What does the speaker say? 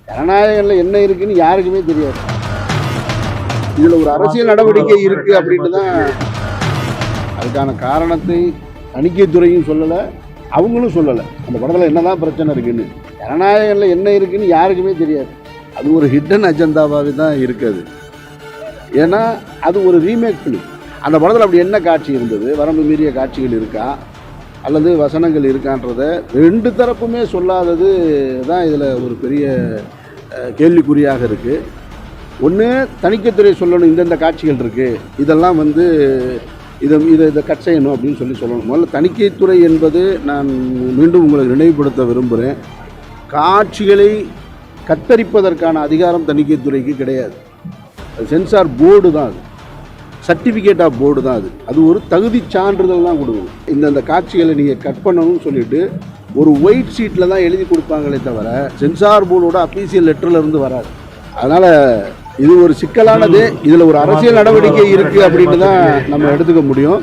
ஜனநாயகம்ல என்ன இருக்குன்னு யாருக்குமே தெரியாது. இதுல ஒரு அரசியல் நடவடிக்கை இருக்கு அப்படின்னு தான். அதுக்கான காரணத்தை தணிக்கைத்துறையும் சொல்லலை, அவங்களும் சொல்லலை. அந்த படத்தில் என்னதான் பிரச்சனை இருக்குன்னு, ஜனநாயகம்ல என்ன இருக்குன்னு யாருக்குமே தெரியாது. அது ஒரு ஹிடன் அஜெண்டாவாகவே தான் இருக்குது. ஏன்னா அது ஒரு ரீமேக் ஃபிலிம். அந்த படத்தில் அப்படி என்ன காட்சி இருந்தது, வரம்பு மீறிய காட்சிகள் இருக்கா அல்லது வசனங்கள் இருக்கான்றதை ரெண்டு தரப்புமே சொல்லாதது தான் இதில் ஒரு பெரிய கேள்விக்குறியாக இருக்குது. ஒன்று தணிக்கைத்துறை சொல்லணும், இந்தந்த காட்சிகள் இருக்குது, இதெல்லாம் இதை கட் செய்யணும் அப்படின்னு சொல்லணும். முதல்ல தணிக்கைத்துறை என்பது, நான் மீண்டும் உங்களுக்கு நினைவுபடுத்த விரும்புகிறேன், காட்சிகளை கத்தரிப்பதற்கான அதிகாரம் தணிக்கைத்துறைக்கு கிடையாது. அது சென்சார் போர்டு தான், அது சர்டிஃபிகேட் ஆஃப் போர்டு தான். அது ஒரு தகுதி சான்றிதழ் தான் கொடுக்கணும். இந்தந்த காட்சிகளை நீங்கள் கட் பண்ணணும்னு சொல்லிட்டு ஒரு ஒயிட் ஷீட்டில் தான் எழுதி கொடுப்பாங்களே தவிர சென்சார் போர்டோட அஃபீஷியல் லெட்டரில் இருந்து வராது. அதனால் இது ஒரு சிக்கலானது. இதில் ஒரு அரசியல் நடவடிக்கை இருக்குது அப்படின்னு தான் நம்ம எடுத்துக்க முடியும்.